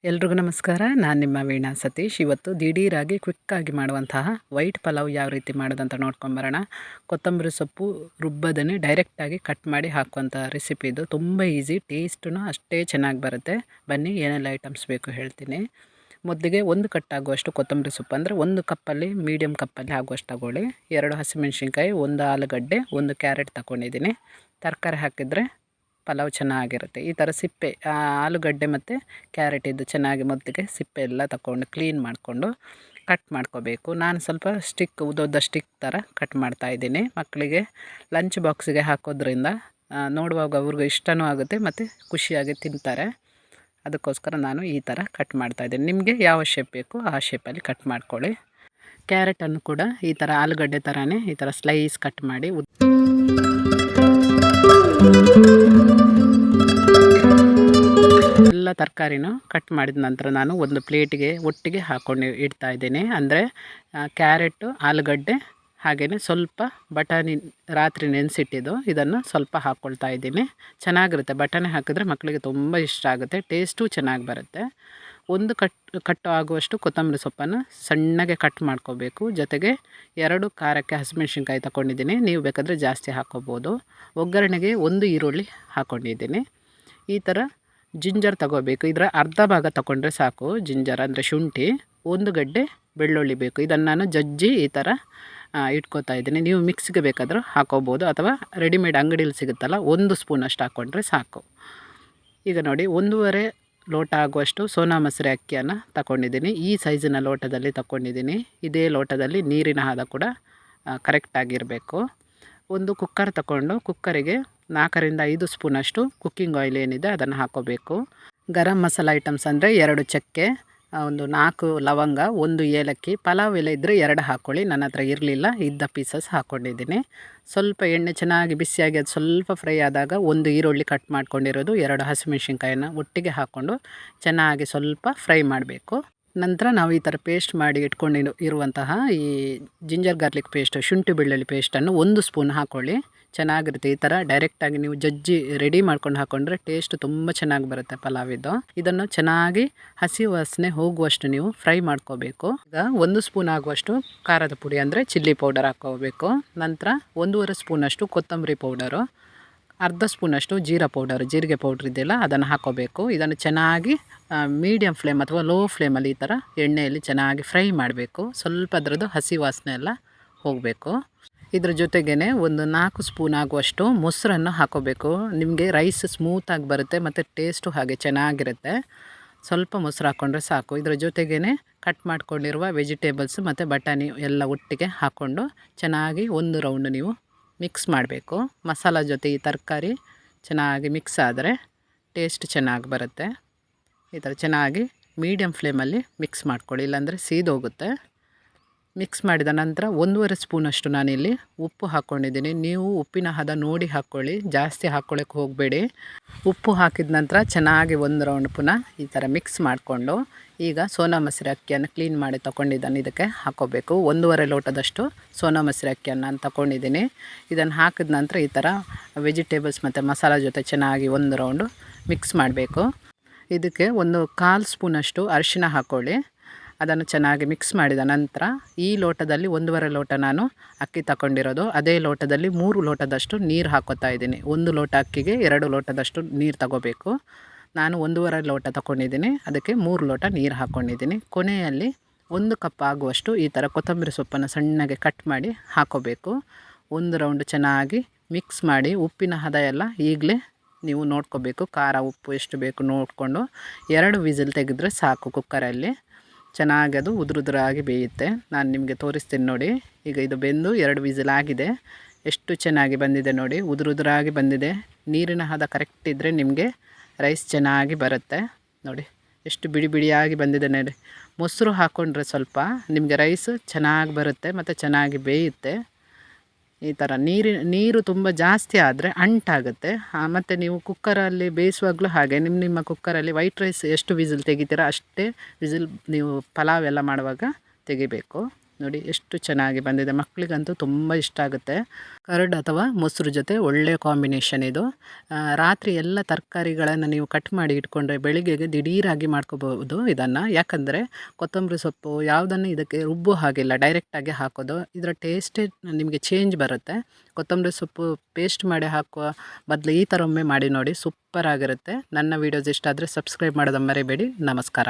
ಎಲ್ರಿಗೂ ನಮಸ್ಕಾರ. ನಾನು ನಿಮ್ಮ ವೀಣಾ ಸತೀಶ್. ಇವತ್ತು ದಿಢೀರಾಗಿ ಕ್ವಿಕ್ಕಾಗಿ ಮಾಡುವಂತಹ ವೈಟ್ ಪಲಾವ್ ಯಾವ ರೀತಿ ಮಾಡೋದಂತ ನೋಡ್ಕೊಂಬರೋಣ. ಕೊತ್ತಂಬರಿ ಸೊಪ್ಪು ರುಬ್ಬದನೆ ಡೈರೆಕ್ಟಾಗಿ ಕಟ್ ಮಾಡಿ ಹಾಕುವಂಥ ರೆಸಿಪಿ ಇದು. ತುಂಬ ಈಸಿ, ಟೇಸ್ಟೂ ಅಷ್ಟೇ ಚೆನ್ನಾಗಿ ಬರುತ್ತೆ. ಬನ್ನಿ ಏನೆಲ್ಲ ಐಟಮ್ಸ್ ಬೇಕು ಹೇಳ್ತೀನಿ. ಮೊದಲಿಗೆ ಒಂದು ಕಟ್ಟಾಗುವಷ್ಟು ಕೊತ್ತಂಬರಿ ಸೊಪ್ಪು, ಅಂದರೆ ಒಂದು ಕಪ್ಪಲ್ಲಿ ಮೀಡಿಯಮ್ ಕಪ್ಪಲ್ಲಿ ಆಗುವಷ್ಟು ತಗೊಳ್ಳಿ. 2 ಹಸಿಮೆಣ್ಸಿನ್ಕಾಯಿ, 1 ಆಲೂಗಡ್ಡೆ, 1 ಕ್ಯಾರೆಟ್ ತಗೊಂಡಿದ್ದೀನಿ. ತರಕಾರಿ ಹಾಕಿದರೆ ಪಲಾವ್ ಚೆನ್ನಾಗಿರುತ್ತೆ. ಈ ಥರ ಸಿಪ್ಪೆ ಆಲೂಗಡ್ಡೆ ಮತ್ತು ಕ್ಯಾರೆಟ್ ಇದು ಚೆನ್ನಾಗಿ ಮೊದಲಿಗೆ ಸಿಪ್ಪೆ ಎಲ್ಲ ತಗೊಂಡು ಕ್ಲೀನ್ ಮಾಡಿಕೊಂಡು ಕಟ್ ಮಾಡ್ಕೋಬೇಕು. ನಾನು ಸ್ವಲ್ಪ ಸ್ಟಿಕ್ ಉದ್ದ ಸ್ಟಿಕ್ ಥರ ಕಟ್ ಮಾಡ್ತಾಯಿದ್ದೀನಿ. ಮಕ್ಕಳಿಗೆ ಲಂಚ್ ಬಾಕ್ಸಿಗೆ ಹಾಕೋದ್ರಿಂದ ನೋಡುವಾಗ ಅವ್ರಿಗೆ ಇಷ್ಟವೂ ಆಗುತ್ತೆ ಮತ್ತು ಖುಷಿಯಾಗಿ ತಿಂತಾರೆ. ಅದಕ್ಕೋಸ್ಕರ ನಾನು ಈ ಥರ ಕಟ್ ಮಾಡ್ತಾಯಿದ್ದೀನಿ. ನಿಮಗೆ ಯಾವ ಶೇಪ್ ಬೇಕು ಆ ಶೇಪಲ್ಲಿ ಕಟ್ ಮಾಡ್ಕೊಳ್ಳಿ. ಕ್ಯಾರೆಟನ್ನು ಕೂಡ ಈ ಥರ ಆಲೂಗಡ್ಡೆ ಥರನೇ ಈ ಥರ ಸ್ಲೈಸ್ ಕಟ್ ಮಾಡಿ ಎಲ್ಲ ತರಕಾರಿನೂ ಕಟ್ ಮಾಡಿದ ನಂತರ ನಾನು ಒಂದು ಪ್ಲೇಟಿಗೆ ಒಟ್ಟಿಗೆ ಹಾಕ್ಕೊಂಡು ಇಡ್ತಾ ಇದ್ದೀನಿ. ಅಂದರೆ ಕ್ಯಾರೆಟು, ಆಲೂಗಡ್ಡೆ ಹಾಗೆಯೇ ಸ್ವಲ್ಪ ಬಟಾಣಿ ರಾತ್ರಿ ನೆನೆಸಿಟ್ಟಿದ್ದು ಇದನ್ನು ಸ್ವಲ್ಪ ಹಾಕ್ಕೊಳ್ತಾ ಇದ್ದೀನಿ. ಚೆನ್ನಾಗಿರುತ್ತೆ. ಬಟಾಣಿ ಹಾಕಿದ್ರೆ ಮಕ್ಕಳಿಗೆ ತುಂಬ ಇಷ್ಟ ಆಗುತ್ತೆ, ಟೇಸ್ಟು ಚೆನ್ನಾಗಿ ಬರುತ್ತೆ. ಒಂದು ಕಟ್ಟು ಆಗುವಷ್ಟು ಕೊತ್ತಂಬರಿ ಸೊಪ್ಪನ್ನು ಸಣ್ಣಗೆ ಕಟ್ ಮಾಡ್ಕೋಬೇಕು. ಜೊತೆಗೆ 2 ಖಾರಕ್ಕೆ ಹಸಿಮೆಣ್ಸಿನ್ಕಾಯಿ ತಗೊಂಡಿದ್ದೀನಿ. ನೀವು ಬೇಕಾದರೆ ಜಾಸ್ತಿ ಹಾಕ್ಕೋಬೋದು. ಒಗ್ಗರಣೆಗೆ 1 ಈರುಳ್ಳಿ ಹಾಕ್ಕೊಂಡಿದ್ದೀನಿ. ಈ ಥರ ಜಿಂಜರ್ ತಗೋಬೇಕು. ಇದರ ಅರ್ಧ ಭಾಗ ತಗೊಂಡ್ರೆ ಸಾಕು. ಜಿಂಜರ್ ಅಂದರೆ ಶುಂಠಿ. 1 ಗಡ್ಡೆ ಬೆಳ್ಳುಳ್ಳಿ ಬೇಕು. ಇದನ್ನು ನಾನು ಜಜ್ಜಿ ಈ ಥರ ಇಟ್ಕೋತಾ ಇದ್ದೀನಿ. ನೀವು ಮಿಕ್ಸಿಗೆ ಬೇಕಾದರೂ ಹಾಕೋಬೋದು, ಅಥವಾ ರೆಡಿಮೇಡ್ ಅಂಗಡಿಯಲ್ಲಿ ಸಿಗುತ್ತಲ್ಲ 1 ಸ್ಪೂನಷ್ಟು ಹಾಕ್ಕೊಂಡ್ರೆ ಸಾಕು. ಈಗ ನೋಡಿ 1.5 ಲೋಟ ಆಗುವಷ್ಟು ಸೋನಾ ಮಸೂರಿ ಅಕ್ಕಿಯನ್ನು ತಗೊಂಡಿದ್ದೀನಿ. ಈ ಸೈಜಿನ ಲೋಟದಲ್ಲಿ ತಗೊಂಡಿದ್ದೀನಿ. ಇದೇ ಲೋಟದಲ್ಲಿ ನೀರಿನ ಹದ ಕೂಡ ಕರೆಕ್ಟಾಗಿರಬೇಕು. ಒಂದು ಕುಕ್ಕರ್ ತಗೊಂಡು ಕುಕ್ಕರಿಗೆ 4ರಿಂದ 5 ಸ್ಪೂನಷ್ಟು ಕುಕ್ಕಿಂಗ್ ಆಯಿಲ್ ಏನಿದೆ ಅದನ್ನು ಹಾಕೋಬೇಕು. ಗರಂ ಮಸಾಲ ಐಟಮ್ಸ್ ಅಂದರೆ 2 ಚಕ್ಕೆ, ಒಂದು 4 ಲವಂಗ, 1 ಏಲಕ್ಕಿ. ಪಲಾವ್ ಎಲೆ ಇದ್ದರೆ 2 ಹಾಕ್ಕೊಳ್ಳಿ. ನನ್ನ ಹತ್ರ ಇರಲಿಲ್ಲ, ಇದ್ದ ಪೀಸಸ್ ಹಾಕ್ಕೊಂಡಿದ್ದೀನಿ. ಸ್ವಲ್ಪ ಎಣ್ಣೆ ಚೆನ್ನಾಗಿ ಬಿಸಿಯಾಗಿ ಅದು ಸ್ವಲ್ಪ ಫ್ರೈ ಆದಾಗ 1 ಈರುಳ್ಳಿ ಕಟ್ ಮಾಡ್ಕೊಂಡಿರೋದು, 2 ಹಸಿಮೆಣ್ಸಿನ್ಕಾಯನ್ನು ಒಟ್ಟಿಗೆ ಹಾಕ್ಕೊಂಡು ಚೆನ್ನಾಗಿ ಸ್ವಲ್ಪ ಫ್ರೈ ಮಾಡಬೇಕು. ನಂತರ ನಾವು ಈ ಥರ ಪೇಸ್ಟ್ ಮಾಡಿ ಇರುವಂತಹ ಈ ಜಿಂಜರ್ ಗಾರ್ಲಿಕ್ ಪೇಸ್ಟ್, ಶುಂಠಿ ಬೆಳ್ಳುಳ್ಳಿ ಪೇಸ್ಟನ್ನು 1 ಸ್ಪೂನ್ ಹಾಕ್ಕೊಳ್ಳಿ. ಚೆನ್ನಾಗಿರುತ್ತೆ. ಈ ಥರ ಡೈರೆಕ್ಟಾಗಿ ನೀವು ಜಜ್ಜಿ ರೆಡಿ ಮಾಡ್ಕೊಂಡು ಹಾಕ್ಕೊಂಡ್ರೆ ಟೇಸ್ಟ್ ತುಂಬ ಚೆನ್ನಾಗಿ ಬರುತ್ತೆ ಪಲಾವಿದ್ದು. ಇದನ್ನು ಚೆನ್ನಾಗಿ ಹಸಿ ವಾಸನೆ ಹೋಗುವಷ್ಟು ನೀವು ಫ್ರೈ ಮಾಡ್ಕೋಬೇಕು. ಈಗ 1 ಸ್ಪೂನ್ ಆಗುವಷ್ಟು ಖಾರದ ಪುಡಿ ಅಂದರೆ ಚಿಲ್ಲಿ ಪೌಡರ್ ಹಾಕ್ಕೋಬೇಕು. ನಂತರ 1.5 ಸ್ಪೂನಷ್ಟು ಕೊತ್ತಂಬರಿ ಪೌಡರು, ಅರ್ಧ ಸ್ಪೂನಷ್ಟು ಜೀರಿಗೆ ಪೌಡ್ರ್ ಇದೆಯಲ್ಲ ಅದನ್ನು ಹಾಕ್ಕೋಬೇಕು. ಇದನ್ನು ಚೆನ್ನಾಗಿ ಮೀಡಿಯಮ್ ಫ್ಲೇಮ್ ಅಥವಾ ಲೋ ಫ್ಲೇಮಲ್ಲಿ ಈ ಥರ ಎಣ್ಣೆಯಲ್ಲಿ ಚೆನ್ನಾಗಿ ಫ್ರೈ ಮಾಡಬೇಕು. ಸ್ವಲ್ಪ ಅದರದ್ದು ಹಸಿ ವಾಸನೆ ಎಲ್ಲ ಹೋಗಬೇಕು. ಇದ್ರ ಜೊತೆಗೇ ಒಂದು 4 ಸ್ಪೂನ್ ಆಗುವಷ್ಟು ಮೊಸರನ್ನು ಹಾಕ್ಕೋಬೇಕು. ನಿಮಗೆ ರೈಸ್ ಸ್ಮೂತಾಗಿ ಬರುತ್ತೆ ಮತ್ತು ಟೇಸ್ಟು ಹಾಗೆ ಚೆನ್ನಾಗಿರುತ್ತೆ. ಸ್ವಲ್ಪ ಮೊಸರು ಹಾಕ್ಕೊಂಡ್ರೆ ಸಾಕು. ಇದರ ಜೊತೆಗೇ ಕಟ್ ಮಾಡ್ಕೊಂಡಿರುವ ವೆಜಿಟೇಬಲ್ಸ್ ಮತ್ತು ಬಟಾಣಿ ಎಲ್ಲ ಒಟ್ಟಿಗೆ ಹಾಕ್ಕೊಂಡು ಚೆನ್ನಾಗಿ 1 ರೌಂಡ್ ನೀವು ಮಿಕ್ಸ್ ಮಾಡಬೇಕು. ಮಸಾಲ ಜೊತೆ ಈ ತರಕಾರಿ ಚೆನ್ನಾಗಿ ಮಿಕ್ಸ್ ಆದರೆ ಟೇಸ್ಟ್ ಚೆನ್ನಾಗಿ ಬರುತ್ತೆ. ಈ ಥರ ಚೆನ್ನಾಗಿ ಮೀಡಿಯಮ್ ಫ್ಲೇಮಲ್ಲಿ ಮಿಕ್ಸ್ ಮಾಡ್ಕೊಳ್ಳಿ, ಇಲ್ಲಾಂದರೆ ಸೀದೋಗುತ್ತೆ. ಮಿಕ್ಸ್ ಮಾಡಿದ ನಂತರ 1.5 ಸ್ಪೂನಷ್ಟು ನಾನಿಲ್ಲಿ ಉಪ್ಪು ಹಾಕ್ಕೊಂಡಿದ್ದೀನಿ. ನೀವು ಉಪ್ಪಿನ ಹದ ನೋಡಿ ಹಾಕ್ಕೊಳ್ಳಿ, ಜಾಸ್ತಿ ಹಾಕ್ಕೊಳ್ಳೋಕ್ಕೆ ಹೋಗಬೇಡಿ. ಉಪ್ಪು ಹಾಕಿದ ನಂತರ ಚೆನ್ನಾಗಿ 1 ರೌಂಡ್ ಪುನಃ ಈ ಥರ ಮಿಕ್ಸ್ ಮಾಡಿಕೊಂಡು ಈಗ ಸೋನಾ ಮಸೂರಿ ಅಕ್ಕಿಯನ್ನು ಕ್ಲೀನ್ ಮಾಡಿ ತೊಗೊಂಡಿದ್ದಾನೆ ಇದಕ್ಕೆ ಹಾಕ್ಕೋಬೇಕು. 1.5 ಲೋಟದಷ್ಟು ಸೋನಾ ಮಸೂರಿ ಅಕ್ಕಿಯನ್ನು ನಾನು ತೊಗೊಂಡಿದ್ದೀನಿ. ಇದನ್ನು ಹಾಕಿದ ನಂತರ ಈ ಥರ ವೆಜಿಟೇಬಲ್ಸ್ ಮತ್ತು ಮಸಾಲ ಜೊತೆ ಚೆನ್ನಾಗಿ 1 ರೌಂಡು ಮಿಕ್ಸ್ ಮಾಡಬೇಕು. ಇದಕ್ಕೆ 1/4 ಸ್ಪೂನಷ್ಟು ಅರಿಶಿನ ಹಾಕ್ಕೊಳ್ಳಿ. ಅದನ್ನು ಚೆನ್ನಾಗಿ ಮಿಕ್ಸ್ ಮಾಡಿದ ನಂತರ ಈ ಲೋಟದಲ್ಲಿ 1.5 ಲೋಟ ನಾನು ಅಕ್ಕಿ ತಗೊಂಡಿರೋದು, ಅದೇ ಲೋಟದಲ್ಲಿ 3 ಲೋಟದಷ್ಟು ನೀರು ಹಾಕ್ಕೋತಾ ಇದ್ದೀನಿ. 1 ಲೋಟ ಅಕ್ಕಿಗೆ 2 ಲೋಟದಷ್ಟು ನೀರು ತಗೋಬೇಕು. ನಾನು 1.5 ಲೋಟ ತಗೊಂಡಿದ್ದೀನಿ, ಅದಕ್ಕೆ 3 ಲೋಟ ನೀರು ಹಾಕ್ಕೊಂಡಿದ್ದೀನಿ. ಕೊನೆಯಲ್ಲಿ 1 ಕಪ್ ಆಗುವಷ್ಟು ಈ ಥರ ಕೊತ್ತಂಬರಿ ಸೊಪ್ಪನ್ನು ಸಣ್ಣಗೆ ಕಟ್ ಮಾಡಿ ಹಾಕ್ಕೋಬೇಕು. 1 ರೌಂಡ್ ಚೆನ್ನಾಗಿ ಮಿಕ್ಸ್ ಮಾಡಿ ಉಪ್ಪಿನ ಹದ ಎಲ್ಲ ಈಗಲೇ ನೀವು ನೋಡ್ಕೋಬೇಕು. ಖಾರ ಉಪ್ಪು ಎಷ್ಟು ಬೇಕು ನೋಡಿಕೊಂಡು 2 ವಿಸಿಲ್ ತೆಗೆದ್ರೆ ಸಾಕು. ಕುಕ್ಕರಲ್ಲಿ ಚೆನ್ನಾಗಿ ಅದು ಉದುರಾಗಿ ಬೇಯುತ್ತೆ. ನಾನು ನಿಮಗೆ ತೋರಿಸ್ತೀನಿ ನೋಡಿ. ಈಗ ಇದು ಬೆಂದು 2 ವಿಸಿಲ್ ಆಗಿದೆ. ಎಷ್ಟು ಚೆನ್ನಾಗಿ ಬಂದಿದೆ ನೋಡಿ, ಉದುರಾಗಿ ಬಂದಿದೆ. ನೀರಿನ ಹದ ಕರೆಕ್ಟ್ ಇದ್ದರೆ ನಿಮಗೆ ರೈಸ್ ಚೆನ್ನಾಗಿ ಬರುತ್ತೆ. ನೋಡಿ ಎಷ್ಟು ಬಿಡಿ ಬಿಡಿಯಾಗಿ ಬಂದಿದೆ ನೋಡಿ. ಮೊಸರು ಹಾಕ್ಕೊಂಡ್ರೆ ಸ್ವಲ್ಪ ನಿಮಗೆ ರೈಸ್ ಚೆನ್ನಾಗಿ ಬರುತ್ತೆ ಮತ್ತು ಚೆನ್ನಾಗಿ ಬೇಯುತ್ತೆ. ಈ ಥರ ನೀರು ತುಂಬ ಜಾಸ್ತಿ ಆದರೆ ಅಂಟಾಗುತ್ತೆ. ಮತ್ತು ನೀವು ಕುಕ್ಕರಲ್ಲಿ ಬೇಯಿಸುವಾಗಲೂ ಹಾಗೆ ನಿಮ್ಮ ಕುಕ್ಕರಲ್ಲಿ ವೈಟ್ ರೈಸ್ ಎಷ್ಟು ವಿಸಿಲ್ ತೆಗಿತೀರ ಅಷ್ಟೇ ವಿಸಿಲ್ ನೀವು ಪಲಾವ್ ಎಲ್ಲ ಮಾಡುವಾಗ ತೆಗಿಬೇಕು. ನೋಡಿ ಎಷ್ಟು ಚೆನ್ನಾಗಿ ಬಂದಿದೆ. ಮಕ್ಕಳಿಗಂತೂ ತುಂಬ ಇಷ್ಟ ಆಗುತ್ತೆ. ಕರ್ಡ್ ಅಥವಾ ಮೊಸರು ಜೊತೆ ಒಳ್ಳೆಯ ಕಾಂಬಿನೇಷನ್ ಇದು. ರಾತ್ರಿ ಎಲ್ಲ ತರಕಾರಿಗಳನ್ನು ನೀವು ಕಟ್ ಮಾಡಿ ಇಟ್ಕೊಂಡ್ರೆ ಬೆಳಿಗ್ಗೆಗೆ ದಿಢೀರಾಗಿ ಮಾಡ್ಕೋಬಹುದು ಇದನ್ನು. ಯಾಕಂದರೆ ಕೊತ್ತಂಬರಿ ಸೊಪ್ಪು ಯಾವುದನ್ನು ಇದಕ್ಕೆ ರುಬ್ಬೋ ಹಾಗಿಲ್ಲ, ಡೈರೆಕ್ಟಾಗಿ ಹಾಕೋದು. ಇದರ ಟೇಸ್ಟೇ ನಿಮಗೆ ಚೇಂಜ್ ಬರುತ್ತೆ. ಕೊತ್ತಂಬರಿ ಸೊಪ್ಪು ಪೇಸ್ಟ್ ಮಾಡಿ ಹಾಕುವ ಬದಲು ಈ ಥರ ಒಮ್ಮೆ ಮಾಡಿ ನೋಡಿ, ಸೂಪರ್ ಆಗಿರುತ್ತೆ. ನನ್ನ ವೀಡಿಯೋಸ್ ಇಷ್ಟ ಆದರೆ ಸಬ್ಸ್ಕ್ರೈಬ್ ಮಾಡೋದನ್ನು ಮರಿಬೇಡಿ. ನಮಸ್ಕಾರ.